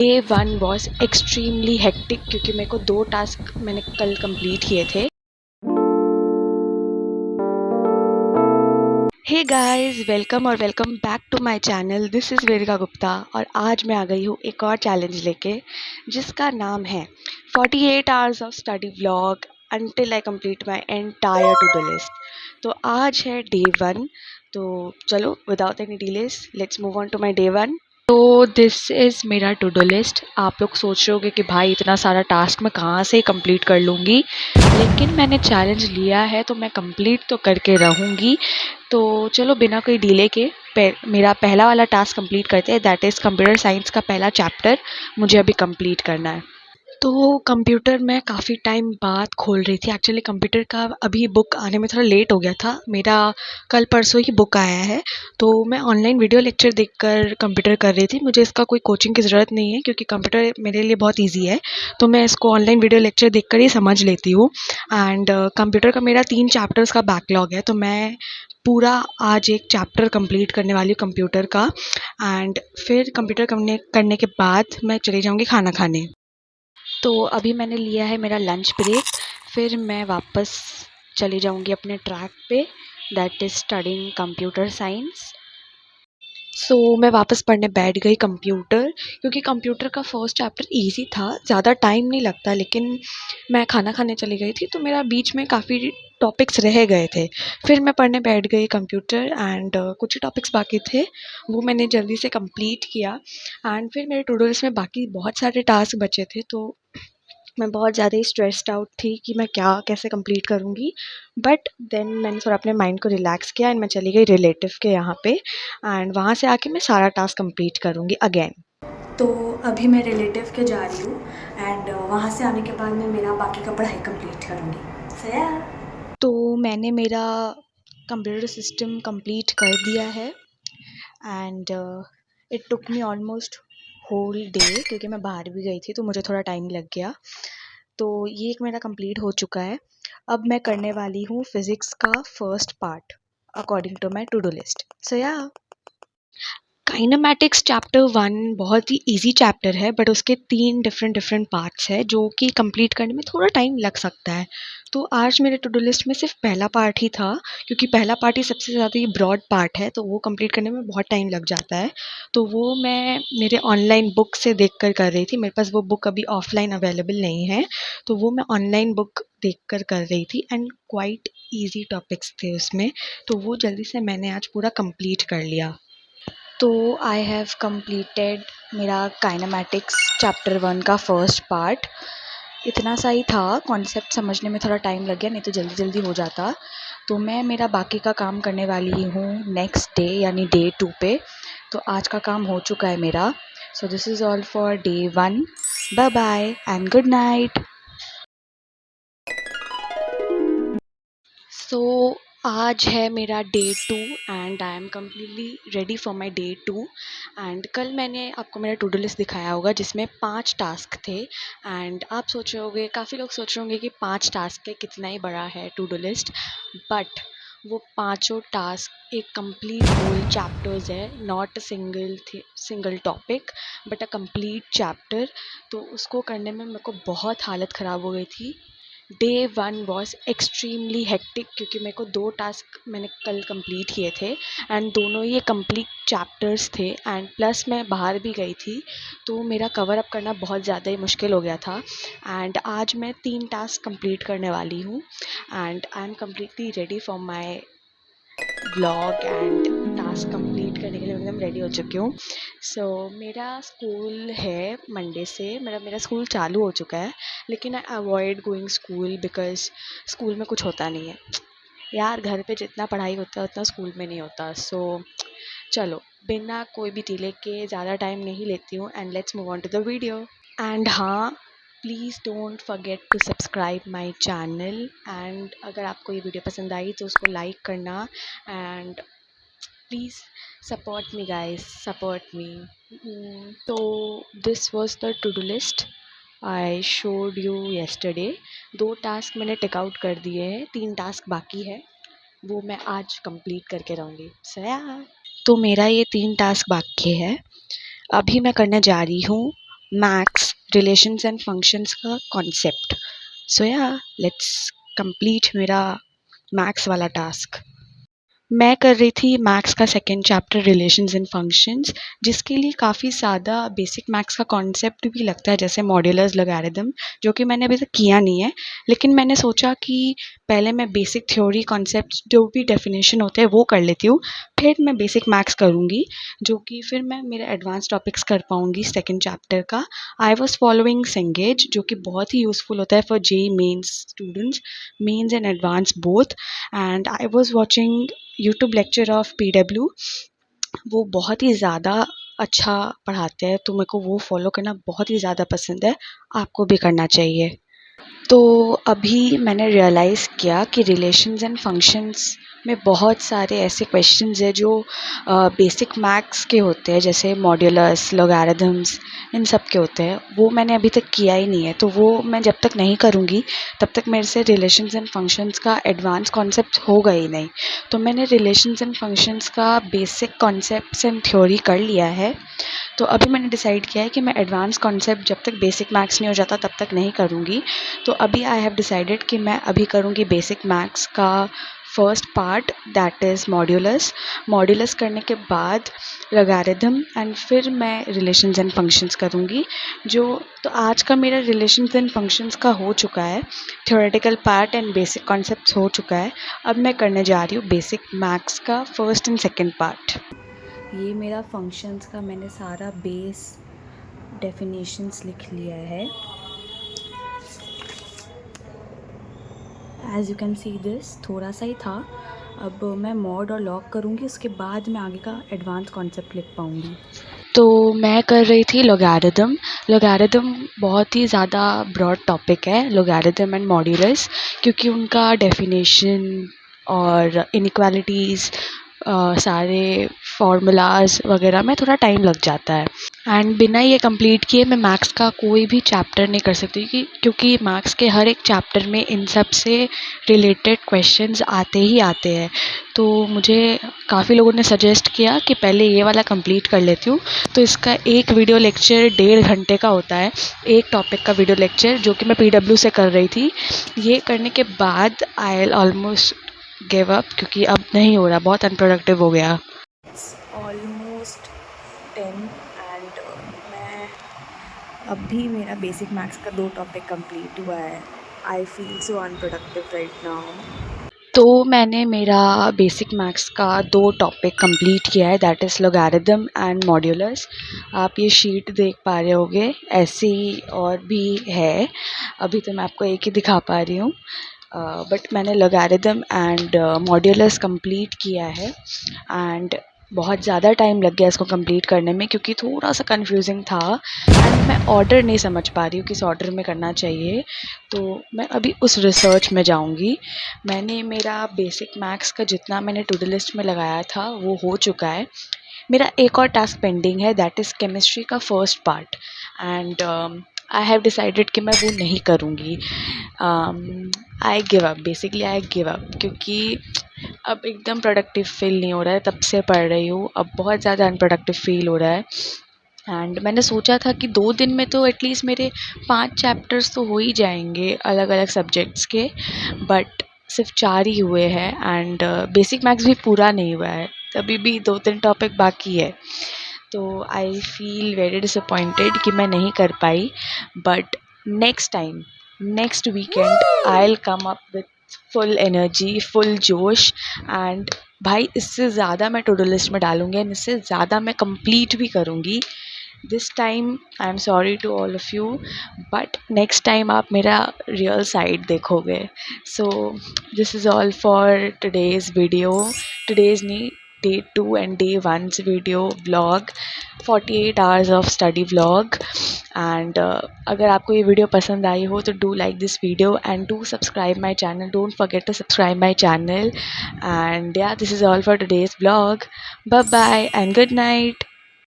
Day one was extremely hectic क्योंकि मेरे को 2 टास्क मैंने कल कंप्लीट किए थे। Hey guys, welcome back to my channel. This is Vedika Gupta और आज मैं आ गई हूँ एक और चैलेंज लेके जिसका नाम है 48 hours of study vlog until I complete my entire to do list. तो आज है डे 1। तो चलो without any delays let's move on to my day 1। तो दिस इज़ मेरा टू डू लिस्ट। आप लोग सोच रहे होगे कि भाई इतना सारा टास्क मैं कहाँ से कंप्लीट कर लूँगी, लेकिन मैंने चैलेंज लिया है तो मैं कंप्लीट तो करके रहूँगी। तो चलो बिना कोई डिले के मेरा पहला वाला टास्क कंप्लीट करते हैं। दैट इज़ कंप्यूटर साइंस का पहला चैप्टर मुझे अभी कंप्लीट करना है। तो कंप्यूटर मैं काफ़ी टाइम बाद खोल रही थी। एक्चुअली कंप्यूटर का अभी बुक आने में थोड़ा लेट हो गया था। मेरा कल परसों ही बुक आया है। तो मैं ऑनलाइन वीडियो लेक्चर देखकर कंप्यूटर कर रही थी। मुझे इसका कोई कोचिंग की ज़रूरत नहीं है क्योंकि कंप्यूटर मेरे लिए बहुत ईजी है। तो मैं इसको ऑनलाइन वीडियो लेक्चर देखकर ही समझ लेती हूँ। एंड कंप्यूटर का मेरा 3 चैप्टर्स का बैकलॉग है। तो मैं पूरा आज एक चैप्टर कंप्लीट करने वाली हूँ कंप्यूटर का। एंड फिर कंप्यूटर करने के बाद मैं चली जाऊँगी खाना खाने। तो अभी मैंने लिया है मेरा लंच ब्रेक। फिर मैं वापस चली जाऊंगी अपने ट्रैक पे, that is studying computer science. So मैं वापस पढ़ने बैठ गई कंप्यूटर, क्योंकि कंप्यूटर का फर्स्ट चैप्टर इजी था, ज़्यादा टाइम नहीं लगता। लेकिन मैं खाना खाने चली गई थी तो मेरा बीच में काफ़ी टॉपिक्स रह गए थे। फिर मैं पढ़ने बैठ गई कंप्यूटर एंड कुछ टॉपिक्स बाकी थे वो मैंने जल्दी से कंप्लीट किया। एंड फिर मेरे टू डू लिस्ट में बाकी बहुत सारे टास्क बचे थे। तो मैं बहुत ज़्यादा ही स्ट्रेस्ड आउट थी कि मैं क्या कैसे कंप्लीट करूँगी। बट देन मैंने थोड़ा अपने माइंड को रिलैक्स किया एंड मैं चली गई रिलेटिव के यहाँ पे। एंड वहाँ से आके मैं सारा टास्क कंप्लीट करूँगी अगेन। तो अभी मैं रिलेटिव के जा रही हूँ एंड वहाँ से आने के बाद मैं मेरा बाकी का पढ़ाई कंप्लीट करूँगी। सया तो मैंने मेरा कंप्यूटर सिस्टम कंप्लीट कर दिया है and it took me almost whole day, क्योंकि मैं बाहर भी गई थी तो मुझे थोड़ा टाइम लग गया। तो ये एक मेरा कंप्लीट हो चुका है। अब मैं करने वाली हूँ फिज़िक्स का first part according to my to do list. So yeah kinematics chapter 1 बहुत ही इजी चैप्टर है, बट उसके 3 डिफरेंट पार्ट्स हैं जो कि कंप्लीट करने में थोड़ा टाइम लग सकता है। तो आज मेरे टू डू लिस्ट में सिर्फ पहला पार्ट ही था, क्योंकि पहला पार्ट ही सबसे ज़्यादा ही ब्रॉड पार्ट है तो वो कंप्लीट करने में बहुत टाइम लग जाता है। तो वो मैं मेरे ऑनलाइन बुक से देखकर कर रही थी। मेरे पास वो बुक अभी ऑफलाइन अवेलेबल नहीं है, तो वो मैं ऑनलाइन बुक देखकर कर रही थी एंड क्वाइट ईजी टॉपिक्स थे उसमें। तो वो जल्दी से मैंने आज पूरा कंप्लीट कर लिया। तो आई हैव कंप्लीटेड मेरा काइनेमैटिक्स चैप्टर 1 का फर्स्ट पार्ट। इतना सा ही था, कॉन्सेप्ट समझने में थोड़ा टाइम लग गया, नहीं तो जल्दी जल्दी हो जाता। तो मैं मेरा बाकी का काम करने वाली हूँ नेक्स्ट डे यानी डे 2 पे। तो आज का काम हो चुका है मेरा। So this is all for day 1। Bye bye and good night. So आज है मेरा day 2 and I am completely ready for my day 2। And कल मैंने आपको मेरा टू डू लिस्ट दिखाया होगा जिसमें 5 टास्क थे। एंड आप सोच रहे होंगे, काफ़ी लोग सोच रहे होंगे कि 5 टास्क है, कितना ही बड़ा है टू डू लिस्ट। बट वो पांचों टास्क एक कंप्लीट होल चैप्टर्स है, not a single topic but a complete chapter. तो उसको करने में मेरे को बहुत हालत ख़राब हो गई थी। डे 1 वॉज एक्सट्रीमली हेक्टिक क्योंकि मेरे को 2 टास्क मैंने कल कंप्लीट किए थे एंड दोनों ये कंप्लीट चैप्टर्स थे। एंड प्लस मैं बाहर भी गई थी तो मेरा कवर अप करना बहुत ज़्यादा ही मुश्किल हो गया था। एंड आज मैं 3 टास्क कंप्लीट करने वाली हूँ and I am completely ready for my vlog and task complete करने के लिए एकदम रेडी हो चुकी हूँ। सो मेरा स्कूल है मंडे से, मेरा स्कूल चालू हो चुका है, लेकिन I avoid going school because school में कुछ होता नहीं है यार। घर पे जितना पढ़ाई होता है उतना स्कूल में नहीं होता। सो चलो बिना कोई भी डिले के ज़्यादा टाइम नहीं लेती हूँ and let's move on to the video. And हाँ, please don't forget to subscribe my channel. And अगर आपको ये वीडियो पसंद आई तो उसको लाइक करना and please support me guys, support me. तो this was the to do list I showed you yesterday. 2 task मैंने टिक आउट कर दिए हैं, 3 टास्क बाकी है, वो मैं आज कंप्लीट करके रहूँगी। सया तो मेरा ये 3 टास्क बाकी है। अभी मैं करने जा रही हूँ मैथ्स, रिलेशंस एंड फंक्शंस का कॉन्सेप्ट। सो या लेट्स कंप्लीट मेरा मैथ्स वाला टास्क। मैं कर रही थी मैथ्स का second chapter relations and functions, जिसके लिए काफ़ी ज़्यादा बेसिक मैथ्स का कॉन्सेप्ट भी लगता है, जैसे मॉड्यूलस, लॉगरिथम, जो कि मैंने अभी तक किया नहीं है। लेकिन मैंने सोचा कि पहले मैं बेसिक थ्योरी कॉन्सेप्ट जो भी डेफिनेशन होते हैं वो कर लेती हूँ, फिर मैं बेसिक मैथ्स करूँगी, जो कि फिर मैं मेरे एडवांस टॉपिक्स कर पाऊँगी सेकेंड चैप्टर का। आई वॉज फॉलोइंग सेंगेज, जो कि बहुत ही यूज़फुल होता है for JEE Mains students, Mains and advance both. And I was watching YouTube lecture of PW। वो बहुत ही ज़्यादा अच्छा पढ़ाते हैं, तो मेरे को वो फॉलो करना बहुत ही ज़्यादा पसंद है, आपको भी करना चाहिए। तो अभी मैंने रियलाइज़ किया कि रिलेशंस एंड फंक्शंस में बहुत सारे ऐसे क्वेश्चंस हैं जो बेसिक मैथ्स के होते हैं, जैसे मॉड्यूलस, लॉगरिथम्स, इन सब के होते हैं। वो मैंने अभी तक किया ही नहीं है, तो वो मैं जब तक नहीं करूँगी तब तक मेरे से रिलेशंस एंड फंक्शंस का एडवांस कॉन्सेप्ट होगा ही नहीं। तो मैंने रिलेशंस एंड फंक्शंस का बेसिक कॉन्सेप्ट्स एंड थ्योरी कर लिया है। तो अभी मैंने डिसाइड किया है कि मैं एडवांस कॉन्सेप्ट जब तक बेसिक मैथ्स नहीं हो जाता तब तक नहीं करूँगी। तो अभी आई हैव डिसाइडेड कि मैं अभी करूँगी बेसिक मैथ्स का first part, that is modulus. Modulus करने के बाद लॉगरिथम, एंड फिर मैं रिलेशंस एंड फंक्शंस करूँगी। तो आज का मेरा रिलेशंस एंड फंक्शंस का हो चुका है, theoretical part and basic concepts हो चुका है। अब मैं करने जा रही हूँ बेसिक मैथ्स का फर्स्ट एंड सेकेंड पार्ट। ये मेरा फंक्शंस का मैंने सारा बेस डेफिनेशंस लिख लिया है। As you can see this थोड़ा सा ही था। अब मैं मॉड और लॉग करूँगी, उसके बाद मैं आगे का एडवांस कॉन्सेप्ट लिख पाऊँगी। तो मैं कर रही थी लॉगरिथम। लॉगरिथम बहुत ही ज़्यादा ब्रॉड टॉपिक है, लॉगरिथम एंड मॉड्यूलस, क्योंकि उनका डेफिनेशन और इनइक्वालिटीज़, सारे फार्मूलाज वगैरह में थोड़ा टाइम लग जाता है। एंड बिना ये कंप्लीट किए मैं मैथ्स का कोई भी चैप्टर नहीं कर सकती, क्योंकि मैथ्स के हर एक चैप्टर में इन सब से रिलेटेड क्वेश्चंस आते ही आते हैं। तो मुझे काफ़ी लोगों ने सजेस्ट किया कि पहले ये वाला कंप्लीट कर लेती हूँ। तो इसका एक वीडियो लेक्चर 1.5 घंटे का होता है, एक टॉपिक का वीडियो लेक्चर, जो कि मैं PW से कर रही थी। ये करने के बाद I will almost give up, क्योंकि अब नहीं हो रहा, बहुत अनप्रोडक्टिव हो गया। ऑलमोस्ट 10 एंड मैं अब भी मेरा बेसिक मैथ्स का 2 टॉपिक कंप्लीट हुआ है। I feel so unproductive right now. तो मैंने मेरा बेसिक मैथ्स का 2 टॉपिक कंप्लीट किया है, that is logarithm and modulus. आप ये शीट देख पा रहे होगे, ऐसी और भी है, अभी तो मैं आपको एक ही दिखा पा रही हूँ। बट मैंने लॉगरिथम एंड मॉड्यूलस कंप्लीट किया है, एंड बहुत ज़्यादा टाइम लग गया इसको कंप्लीट करने में, क्योंकि थोड़ा सा कंफ्यूजिंग था एंड मैं ऑर्डर नहीं समझ पा रही हूँ किस ऑर्डर में करना चाहिए। तो मैं अभी उस रिसर्च में जाऊँगी। मैंने मेरा बेसिक मैथ्स का जितना मैंने टू डू लिस्ट में लगाया था वो हो चुका है। मेरा एक और टास्क पेंडिंग है, दैट इज़ केमिस्ट्री का first part, and I have decided कि मैं वो नहीं करूँगी। I give up, basically I give up, क्योंकि अब एकदम प्रोडक्टिव फील नहीं हो रहा है। तब से पढ़ रही हूँ, अब बहुत ज़्यादा अनप्रोडक्टिव फील हो रहा है। एंड मैंने सोचा था कि 2 दिन में तो एटलीस्ट मेरे 5 चैप्टर्स तो हो ही जाएंगे अलग अलग सब्जेक्ट्स के, बट सिर्फ 4 ही हुए हैं, एंड बेसिक मैथ्स भी पूरा नहीं हुआ है, अभी भी 2-3 टॉपिक बाकी है। तो आई फील वेरी डिसअपॉइंटेड कि मैं नहीं कर पाई, but next time, next weekend I will come up with full energy, full जोश, एंड भाई इससे ज़्यादा मैं टू डू लिस्ट में डालूँगी एंड इससे ज़्यादा मैं कंप्लीट भी करूँगी। This time I am sorry to all of you, but next time आप मेरा रियल साइड देखोगे। So this is all for today's video, today's नहीं, day 2 and day 1's video vlog, 48 hours of study vlog. And अगर आपको ये video पसंद आई हो तो do like this video and do subscribe my channel, don't forget to subscribe my channel. And yeah, this is all for today's vlog. Bye bye and good night.